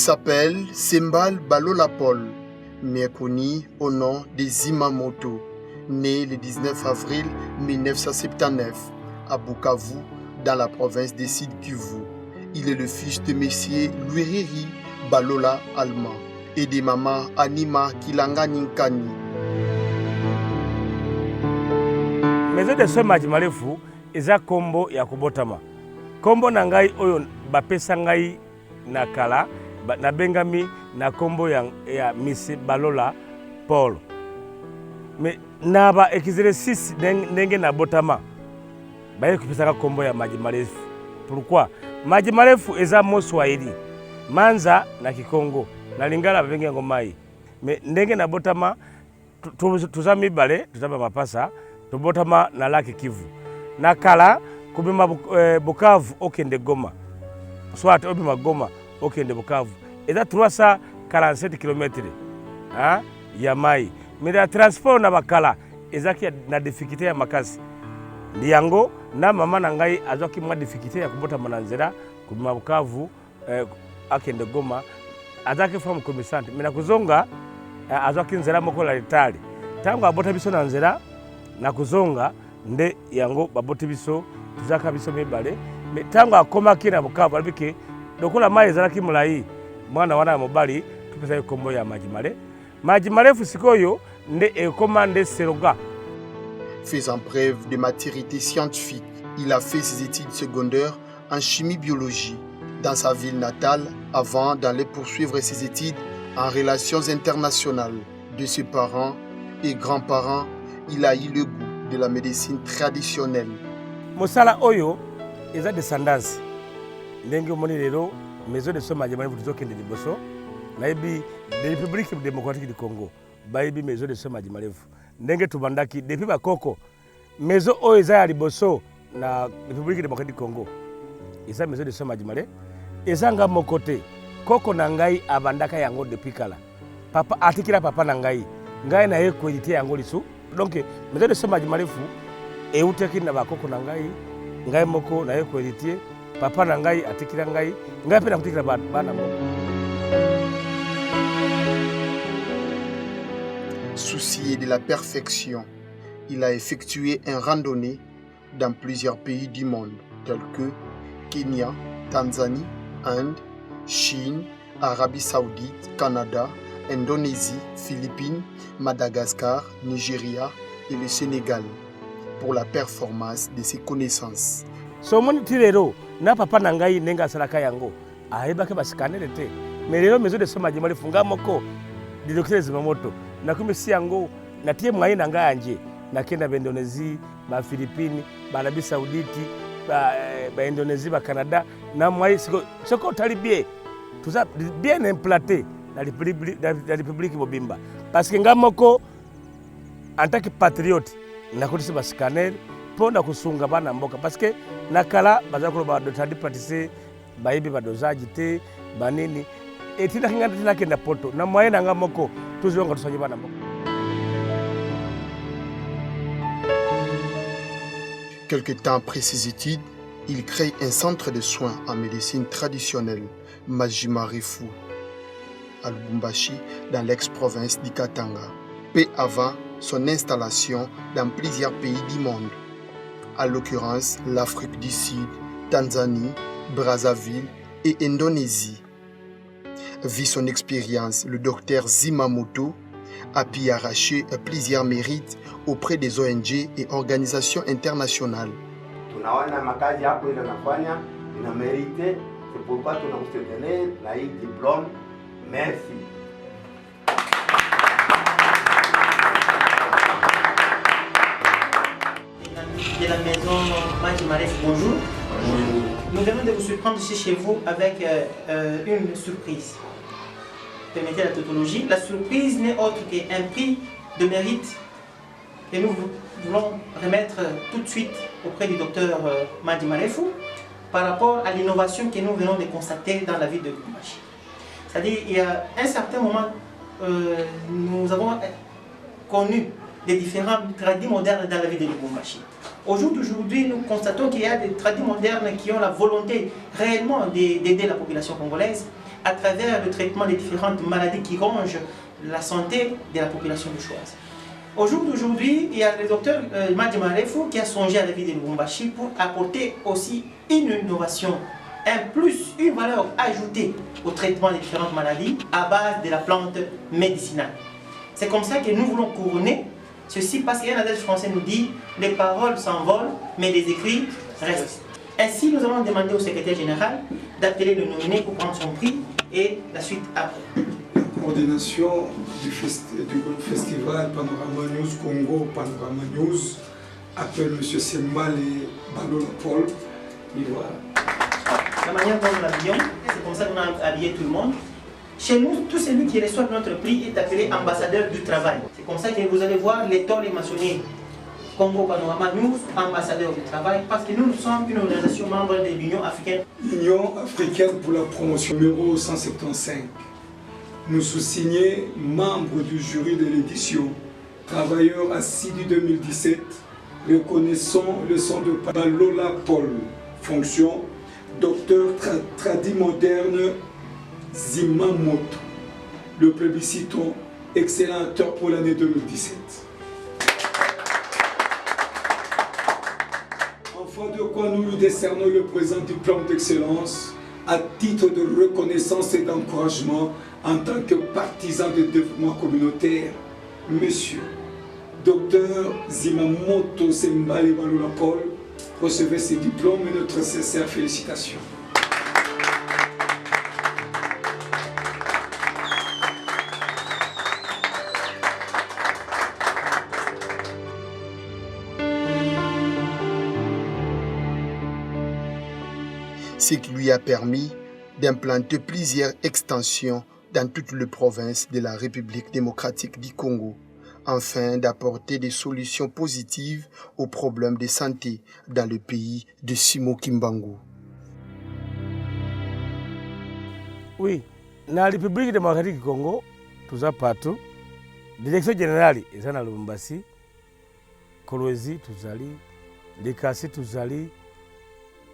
s'appelle Sembal Balola Paul, mais connu au nom de Zimamoto, né le 19 avril 1979 à Bukavu, dans la province de Sud Kivu. Il est le fils de Monsieur Louiriri Balola Allemand et de maman Anima Kilanga Ninkani. Maison de soins Maji Marefu eza kombo ya kubotama. Kombo na ngai oyo bapesa ngai na kala na bengami na kombo ya Miss Balola Paul. Me naba exercice ndenge na botama. Baye kupesa kombo ya Maji Marefu. Pourquoi? Maji Marefu eza mo Swahili. Manza na Kikongo na Lingala benge ngomai. Me ndenge na botama tuzami bale tuzaba mapasa tubotama na Laki Kivu. Na kala kubima Bukavu okende Goma. Soit obima Goma okende Bukavu. Eza 347 km ya mai. Mais la transport na bakala ezaki na difficulté ya makasi. Ndiyango na mama na ngai azoki mwa difficulté ya kubota mananzera kubima Bukavu akende Goma. Azaki from commisante. Mina kuzonga azoki nzera moko la litali. Tango abota biso na nzera na kuzonga nde yango baboti biso tuzaka biso mebale. Tango akoma kina Bukavu alibike dokola mai ezalaki mulai mwana wana mobali tupesa kombo ya Maji Marefu. Maji Marefu sikoyo nde ekomande seroga. Faisant preuve de maturité scientifique, il a fait ses études secondaires en chimie-biologie dans sa ville natale avant d'aller poursuivre ses études en relations internationales. De ses parents et grands-parents, il a eu le goût de la médecine traditionnelle. Mosala oyo eza descendance. Ndenge moni lelo maison de soins Maji Marefu tuzokende liboso naibi de République démocratique du Congo. Baibi maison de soins Maji Marefu. Ndenge tubandaki depuis bakoko maison oyo eza ya liboso na République démocratique du Congo. Eza maison de soins Maji Marefu. Eza nga mokote koko na ngai abandaka yango depuis kala. Papa atikira papa na ngai. Ngai na ye koedite yango lisu. Donc maison de soins Maji Marefu euteki na bakoko na ngai moko na ye koedite papa na ngai atikira ngai pe na kutikira bana moko. Soucié de la perfection, il a effectué une randonnée dans plusieurs pays du monde, tels que Kenya, Tanzanie, Inde, Chine, Arabie Saoudite, Canada, Indonésie, Philippines, Madagascar, Nigeria et le Sénégal, pour la performance de ses connaissances. Somoni tirero na papa na ngai nenga salaka yango ayebaka basikanele te mais lelo maison de soins Maji Marefu moko di Dr Zimamoto na kumisi yango na tie mwaye na ngai anje na kenda ba Indonésie ba Philippines ba Arabie Saoudite ba Indonésie ba Canada na mwaye siko tali bien implanté na République Mobimba parce que ngamoko en tant que patriote na kotisi basikanele pona kusunga bana mboka parce que nakala bazakolo ba dotadi pratiser baibi ba dosage te banini etina kinganda tina kenda poto na moyen nga moko tuzonga tusanye bana mboka. Quelque temps après ses études, il crée un centre de soins en médecine traditionnelle, Maji Marefu, à Lubumbashi, dans l'ex-province d'Ikatanga, peu avant son installation dans plusieurs pays du monde, à l'occurrence l'Afrique du Sud, Tanzanie, Brazzaville et Indonésie. Vu son expérience, le docteur Zimamoto a pu arracher plusieurs mérites auprès des ONG et organisations internationales. Tunaona makazi yako ile unafanya ina mérité, c'est pourquoi tunakusoutenu na hii diplôme. Merci. De la maison Maji Marefu, bonjour. Bonjour. Nous venons de vous surprendre ici chez vous avec une surprise. Permettez la tautologie. La surprise n'est autre qu'un prix de mérite que nous voulons remettre tout de suite auprès du docteur Maji Marefu par rapport à l'innovation que nous venons de constater dans la ville de Lubumbashi. C'est-à-dire, il y a un certain moment, nous avons connu des différents tradis modernes dans la ville de Lubumbashi. Au jour d'aujourd'hui, nous constatons qu'il y a des tradis modernes qui ont la volonté réellement d'aider la population congolaise, à travers le traitement des différentes maladies qui rongent la santé de la population mouchoise. Au jour d'aujourd'hui, il y a le docteur Madjima Refou qui a songé à la vie de Lubumbashi pour apporter aussi une innovation, un plus, une valeur ajoutée au traitement des différentes maladies à base de la plante médicinale. C'est comme ça que nous voulons couronner ceci parce qu'un adage français nous dit « les paroles s'envolent, mais les écrits restent ». Ainsi, nous allons demander au secrétaire général d'appeler le nominé pour prendre son prix et la suite après. Coordination du festival Panorama News Congo, Panorama News, appelle M. Sembale Balola Paul. Et voilà. La manière dont nous l'habillons, c'est comme ça qu'on a habillé tout le monde. Chez nous, tout celui qui reçoit notre prix est appelé ambassadeur du travail. C'est comme ça que vous allez voir l'étoile est mentionnée. Congo Panorama News, ambassadeur du travail, parce que nous sommes une organisation membre de l'Union africaine. L'Union africaine pour la promotion numéro 175. Nous sous-signés, membres du jury de l'édition, travailleurs assidus 2017, reconnaissons le son de Balola Paul, fonction, docteur tradi moderne Zimamoto, le plébiscitons, excellent acteur pour l'année 2017. Enfin de quoi nous lui décernons le présent diplôme d'excellence à titre de reconnaissance et d'encouragement en tant que partisan de développement communautaire, Monsieur Dr Zimamoto Sembale Balola Paul, recevez ces diplômes et notre sincère félicitations. Ce qui lui a permis d'implanter plusieurs extensions dans toutes les provinces de la République démocratique du Congo, afin d'apporter des solutions positives aux problèmes de santé dans le pays de Simo Kimbangu. Oui, dans la République démocratique du Congo, tout ça partout, direction générale est dans Lubumbashi, Kolwezi, Tuzali, Likasi, Tuzali,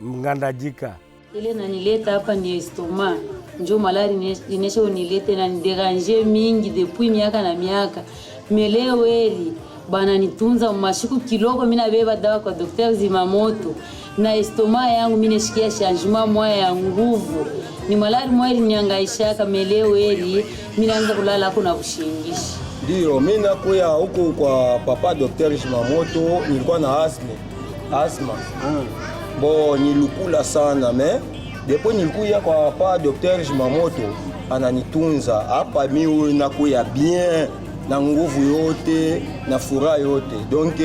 Mngandajika. Ile nanileta hapa ni estoma, njo malari inesha unilete na niderange mingi depuis miaka na miaka. Meleo eli bana nitunza mashiku kiloko mina beba dawa kwa Dr Zimamoto na estoma yangu mine shikia changement moya ya nguvu. Ni malari moya niangaisha kama meleo eli mina anza kulala kuna kushingishi. Ndio mimi nakuya huko kwa papa Dr Zimamoto nilikuwa na asma. Bon, nilikula sana mais depuis nilikuya kwa papa Dr Zimamoto ananitunza hapa mimi nakuya bien na nguvu yote na furaha yote. Donc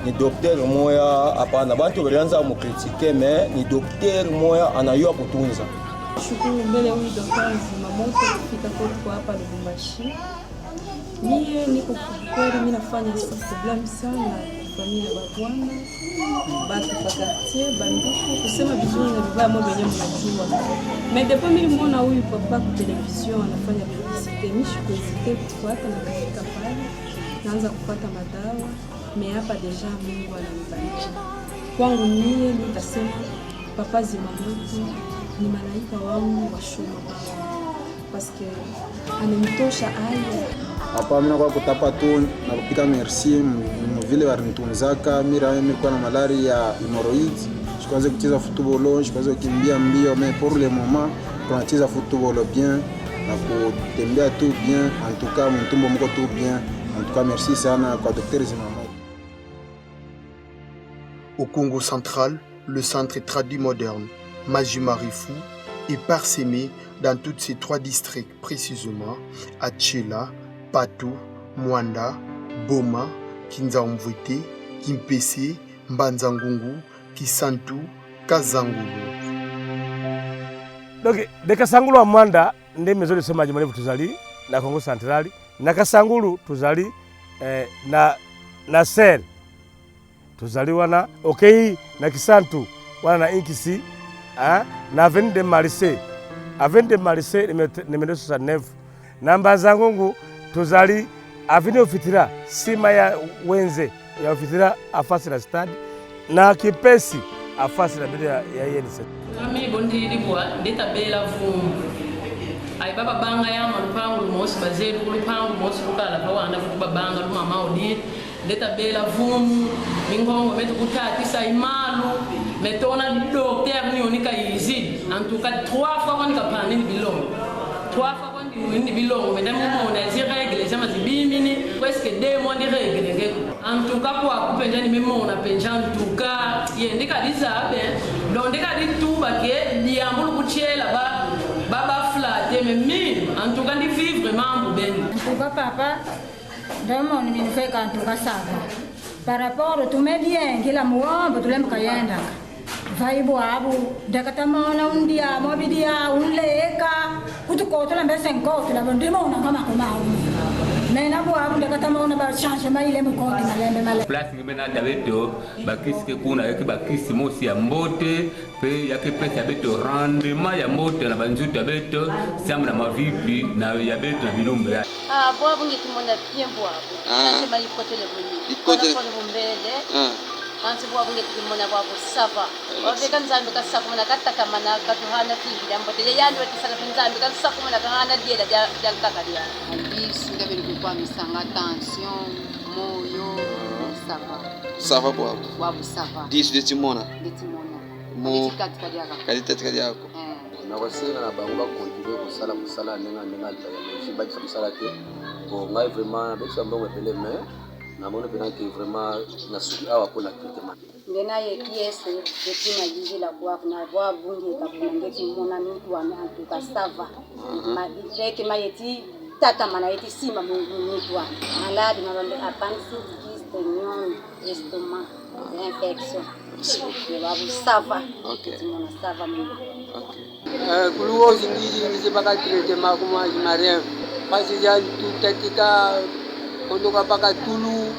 ni docteur moya hapana bantu walianza mukritike mais ni docteur moya anayua kutunza. Shukuru mbele huyu Dr Zimamoto kufika kwetu hapa Lubumbashi. Mie niko kweli mimi nafanya problem sana familia babwana batu kwa quartier banduku kusema vizuri na vibaya mmoja wenyewe mnajua. Mais depuis mimi nimeona huyu papa kwa television anafanya publicité mimi kufuata na kufika pale naanza kupata madawa mais hapa deja Mungu ananibariki. Kwangu mie nitasema papa Zimamoto ni malaika wangu wa shuma parce que ananitosha haya. Hapa mimi kwa kutapa tu na kupika merci vile walinitunzaka mimi kwa na malaria ya hemorrhoids. Sikuanza kucheza football, sikuanza kukimbia mbio mais pour le moment tunacheza football bien na kutembea tout bien en tout cas mtumbo mko tout bien. En tout cas merci sana kwa Dr Zimamoto. Au Congo central, le centre tradi moderne Majima Refou est parsemé dans tous ces 3 districts, précisément à Tchela, Patou, Mwanda, Boma, Kinzaomvwete, Kimpese, Mbanzangungu, Kisantu, Kazangulu. Donc, de Kasangulu à Mwanda, nde maison de Sema Majima Refou tuzali na Congo central, na Kasangulu tuzali na Ser tuzali wana okay na Kisantu wana na Inkisi na Avenue de Marseille. Avenue de Marseille numéro 69 na Mbanzangungu tuzali Avenue Ofitira sima ya Wenze ya Ofitira afasi na stade na Kipesi afasi na bide ya Yenise. Mimi bondiri kwa ndeta bela vumbu Ai baba banga ya malupango lumosi bazeli kulupango lumosi lukala kawanda futhi babanga lumama odi leta bela vumu mingongo metu kutatisa imalu metona docteur ni onika yizi en tout cas 3 fois on kapani ni bilongo 3 fois on ni bilongo mesdames on a des règles jama zibimini presque 2 mois de règles ngeko en tout cas kwa kupenja ni memo na penja en tout cas ye ndika dizabe donc ndika dituba ke diambulu kuchela baba flatte mais mine en tout cas di vivre vraiment ben en tout cas papa vraiment ni fait en tout cas ça par rapport tout met bien kila muombe tulem kayenda vaibu abu dakatamona undia mobidia unleka kutukotola mbese nkoto la ndimo una kama komao mena bo abu dakatamona ba changement ile mkoto na lembe male place ngimena dabeto bakisi kuna yake bakisi mosi ya mbote pe yake pesa beto rendement ya mbote na banzuta beto samna mavipi na ya beto na bilumbe ya bo abu ngitimona bien bo abu nasema ikote le buni ikote bumbele kansi bo abu ngitimona bo sava obeka nzambe kasakumana katakamana katuhana tivi ambote yandi watisala nzambe kasakumana kahana diela ya kakadia abisi ngabeli kwa misanga tension moyo sava bo abu sava 10 de timona mo kati yako na wasena na bango continue kusala nenga shiba kusala te bon ngai vraiment besa mbongo pele mais na mona pena que vraiment na suki awa kuna traitement ngena ye pièce de tina jiji la kwa na bwa bunge ka bunge kimona mtu wa antuka sava ma trete mayeti tata mana yeti sima mtu wa maladi mabambe appendicitis tension estomac infection babu sava timona sava mungu kuluo zingizi baka traitement kuma marien pasi ya tutatika kondoka baka tulu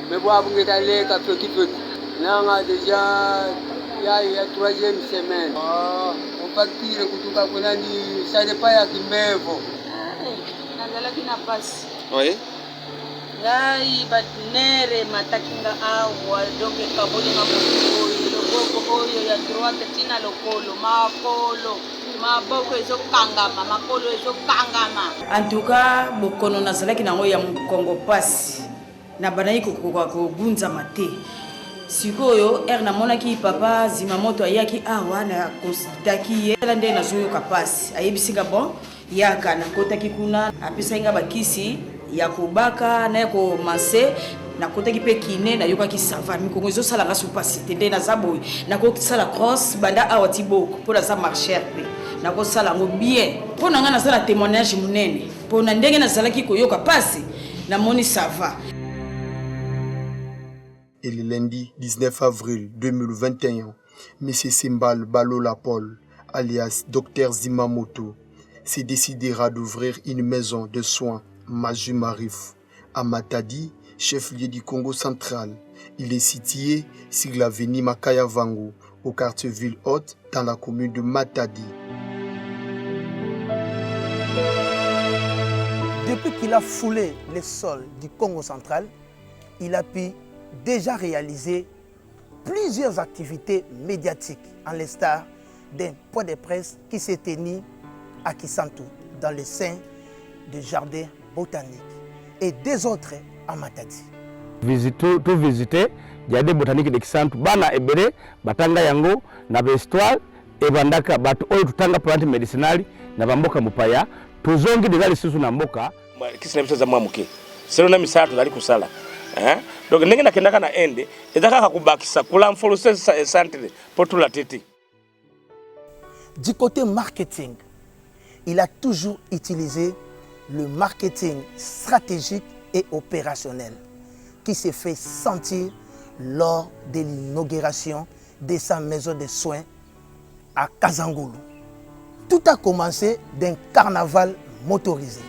mebo abungeta leka petit nanga déjà ya 3e semaine on partir kutoka kuna ni sade pa ya Kimevo nandala kina pasi oui ngai batnere matakinga awa doke kabole maboko loboko oyo ya droite tina lokolo makolo maboko ezokangama makolo ezokangama en tout cas bokono nazalaki nango ya Kongo pasi na banayi kogunza mate sikoyo namonaki papa zimamoto ayaki awa na konsultaki ye nde nazoyoka pasi ayebisinga bon yaka nakotaki kuna apesainga bakisi ya kobaka na ya komanse nakotaki mpe kine nayokaki sava mikongo ezosalanga supasi te nde naza boye nakosala cross banda awa ti boko mpo naza marcher mpe nakosala yango bien mpo na ngai nazala témoignage monene mpo na ndenge nazalaki koyoka pasi namoni sava. Et le lundi 19 avril 2021, M. Simbal Balola Paul, alias Dr Zimamoto, s'est décidé d'ouvrir une maison de soins Majumarif à Matadi, chef-lieu du Congo central. Il est situé sur l'avenue Makayavango, au quartier Ville Haute, dans la commune de Matadi. Depuis qu'il a foulé les sols du Congo central, il a pu déjà réaliser plusieurs activités médiatiques, en l'instar d'un point de presse qui s'est tenu à Kisantu, dans le sein du jardin botanique, et des autres à Matadi. Tout visiter, jardin botanique de Kisantu, bana ebere, batanga yango, na histoire, et bandaka batu oyo tutanga plante medicinali, na bamboka mupaya, tuzongi dezali susu na mboka. Kisi na bisaza mwamuke, selo na misatu zali kusala. Donc ndenge nakendaka na ende ezaka kubakisa kula mfolose centre pour tout la tete. Du côté marketing, il a toujours utilisé le marketing stratégique et opérationnel qui s'est fait sentir lors de l'inauguration de sa maison de soins à Kazangoulou. Tout a commencé d'un carnaval motorisé.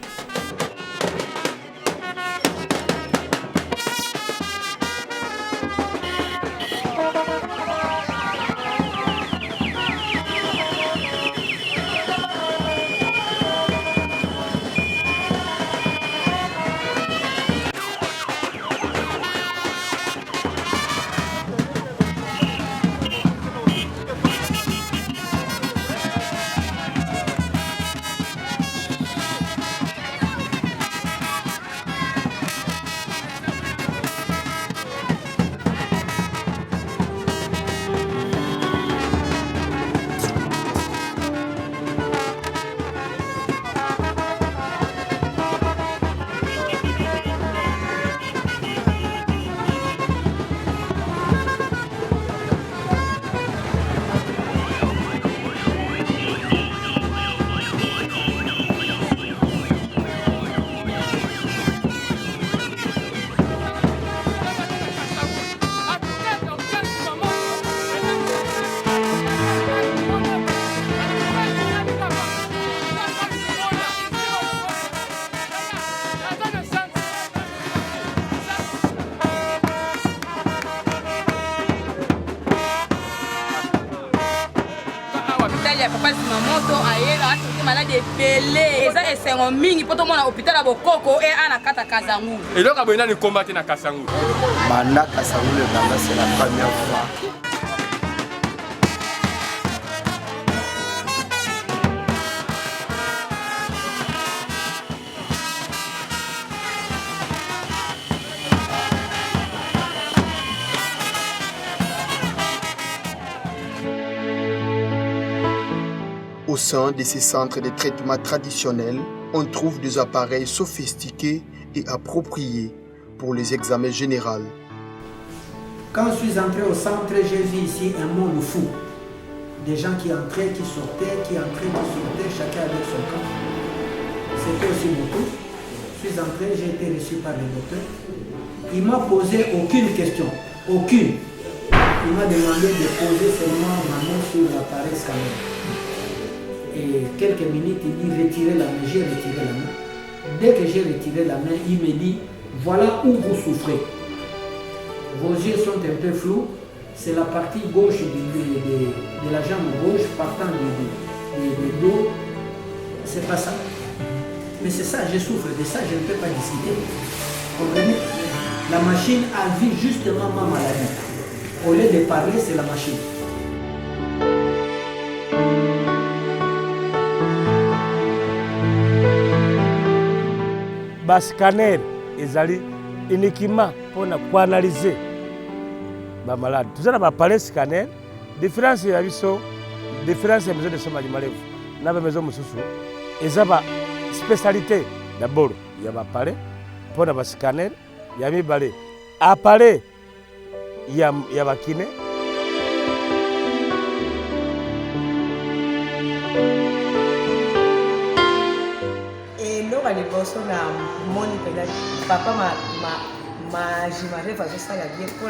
malade ebele eza esengo mingi po tomona hôpital ya bokoko e ana kata Kasangu eloko aboyina ni combattre na Kasangu banda Kasangu le banda c'est la première fois. Au sein de ces centres de traitement traditionnels, on trouve des appareils sophistiqués et appropriés pour les examens généraux. Quand je suis entré au centre, j'ai vu ici un monde fou. Des gens qui entraient, qui sortaient, chacun avec son camp. C'était aussi beaucoup. Je suis entré, j'ai été reçu par le docteur. Il ne m'a posé aucune question, aucune. Il m'a demandé de poser seulement ma main sur l'appareil scanner. Et quelques minutes, il dit retirez la main, j'ai retiré la main. Dès que j'ai retiré la main, il me dit voilà où vous souffrez. Vos yeux sont un peu flous, c'est la partie gauche de la jambe gauche partant du dos. C'est pas ça. Mais c'est ça, je souffre de ça, je ne peux pas discuter. Comprenez? La machine a vu justement ma maladie. Au lieu de parler, c'est la machine. Bas scanner ezali uniquement pour analyser ba malade. Tout ça na ba appareil scanner, différence ya biso, différence ya maison de soins maladie na ba maison mususu. Eza ba spécialité d'abord ya ba appareil pour ba scanner ya mibale. Appareil ya ba kiné. liboso na moni pena papa ma jimare va ça la bien pour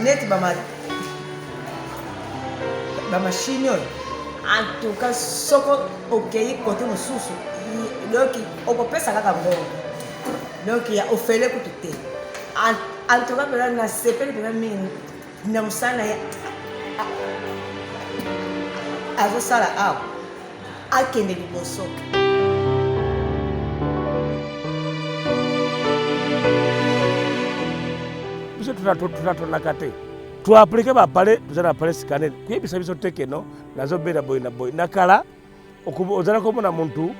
net ba machine en tout cas soko okay côté mususu donc okopesa kaka mbongo donc ya ofele kutute en tout cas pena na sepele pena mini na musana ya azo sala a akende liboso. Tunatonakate tuaplike bapale tuzana apale scanner kuyebisa biso tekeno nazobera boy na boy nakala ozala komona muntu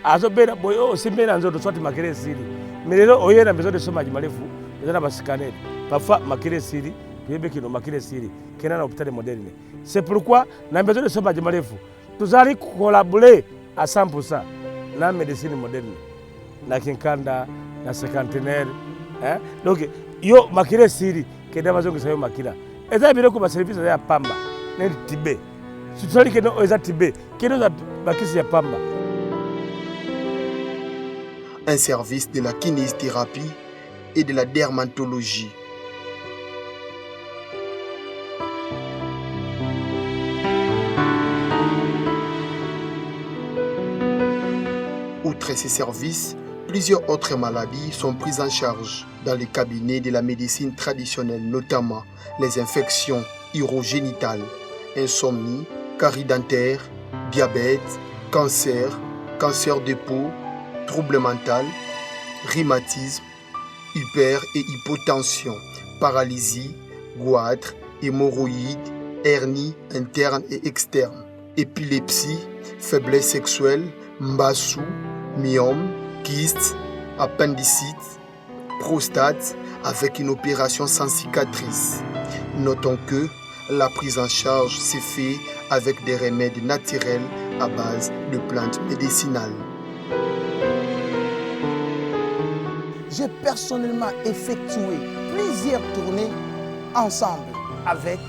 azobera boy osimbera nzoto swati makere siri melero oyena bezo de somaji malefu ozana ba scanner parfois makere siri kuyebe kino makere siri kena na hôpital moderne. C'est pourquoi na bezo de somaji malefu tuzali collaborer à 100% na médecine moderne na kinkanda na cinquantenaire donc yo makire siri kenda bazongo sayo makira eza bile ko ba service ya pamba ne tibe sutali keno eza tibe keno za bakisi ya pamba. Un service de la kinésithérapie et de la dermatologie. Outre ces services, plusieurs autres maladies sont prises en charge dans les cabinets de la médecine traditionnelle, notamment les infections urogénitales, insomnie, carie dentaire, diabète, cancer, cancer de peau, troubles mentaux, rhumatisme, hyper- et hypotension, paralysie, goitre, hémorroïdes, hernie interne et externe, épilepsie, faiblesse sexuelle, mbassou, myome, kyste, appendicite, prostate avec une opération sans cicatrice. Notons que la prise en charge s'est faite avec des remèdes naturels à base de plantes médicinales. J'ai personnellement effectué plusieurs tournées ensemble avec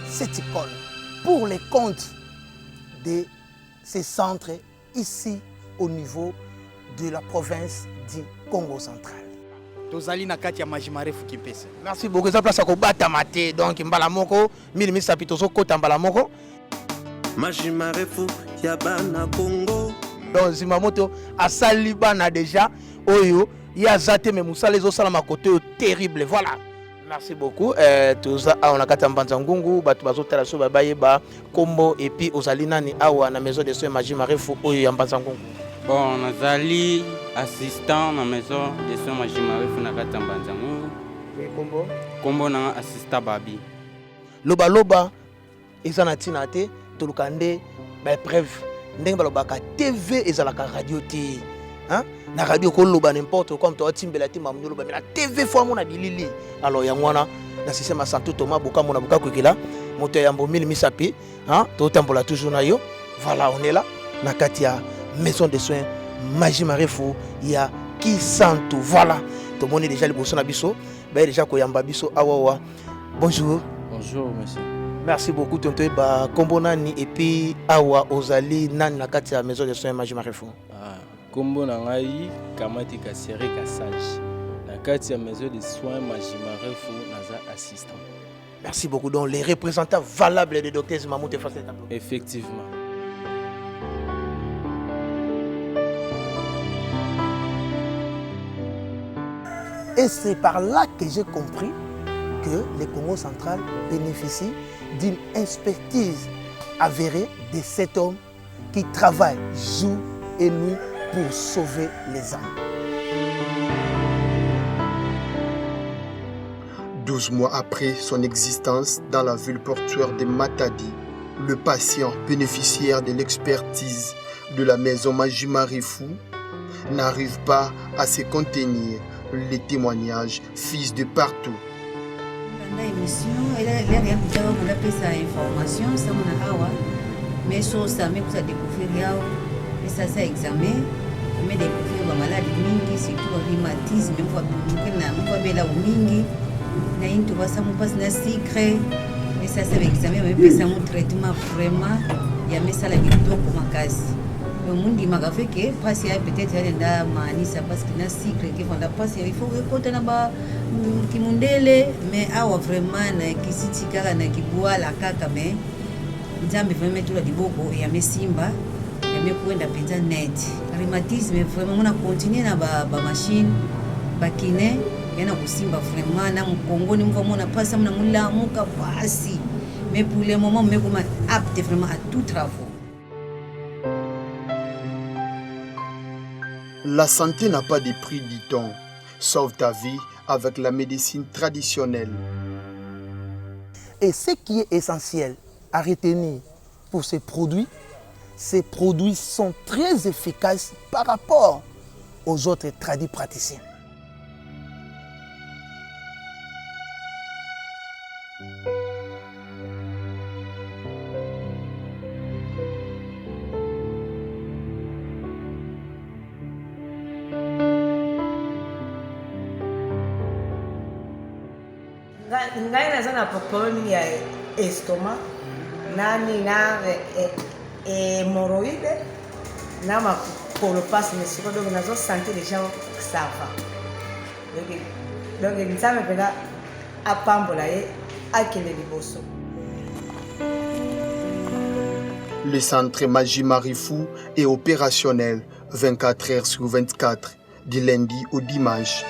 cette école pour les comptes de ces centres ici au niveau de la province du Congo central. Tozali na kati ya majimarefu Kimpese. Merci beaucoup. Ça place à kobata maté donc mbala moko mili sapitoso kota mbala moko. Majimarefu ya bana Congo. Donc Zimamoto asali bana déjà oyo ya zate me musala ezo sala makote terrible voilà. Merci beaucoup. Toza aona kata mbanza ngungu batu bazotala so babayeba kombo et puis ozali nani awa na maison de soins Magie Marefu oyo ya mbanza ngungu. Bon, nazali assistant na maison de soins Magie Marefu na kata mbanza ngungu. Kombo? Kombo na assistant Babi. Loba loba eza na tina te toluka nde ba preuve ndenge balobaka TV ezalaka radio te. Hein? Na radio ko loba n'importe comme toi timbela ti mamu loba mais la TV fois mona bilili. Alors ya mwana na système santé Thomas boka mona boka kwekela moto ya mbomili misapi hein to tambola toujours na yo. Voilà, on est là na katia maison de soins Magie Marefu ya Kisantu. Voilà. Tout le monde est déjà le bosso na biso. Ba déjà ko yamba biso awawa. Bonjour. Bonjour monsieur. Merci beaucoup tonton ba kombo nani et puis awa ozali nani na katia maison de soins Magie Marefu. Kombo na ngai Kamati Kasere Kasage. Na kati ya maison de soins Magie Marefu naza assistant. Merci beaucoup. Donc les représentants valables de docteur Zimamou te fassent tableau. Effectivement. Et c'est par là que j'ai compris que le Congo central bénéficie d'une expertise avérée de cet homme qui travaille jour et nuit pour sauver les âmes. 12 mois après son existence dans la ville portuaire de Matadi, le patient bénéficiaire de l'expertise de la maison Magie Marefu n'arrive pas à se contenir. Les témoignages fils de partout. Le monde dit que passer peut-être dans manisa parce que na cycle qui font la passer il faut que na ba kimundele mais awa vraiment na kisitika na kibwa la kaka mais nzambe vraiment tout la diboko ya mesimba ya mekwenda penza net rhumatisme vraiment on a continuer na ba machine ba kiné yana kusimba vraiment na mkongo ni mvamo na pasa mna mulamuka pasi mais pour le moment mais comme apte vraiment à tout travaux. La santé n'a pas de prix, dit-on. Sauve ta vie avec la médecine traditionnelle. Et ce qui est essentiel à retenir pour ces produits sont très efficaces par rapport aux autres tradis praticiens. ngai naza na problème ya estomac nani na hémorroïde na makolo passe mais siko donc nazo sentir les gens ça va donc nzambe mpena apambola ye akende liboso. Le centre Magie Marefu est opérationnel 24 heures sur 24 du lundi au dimanche.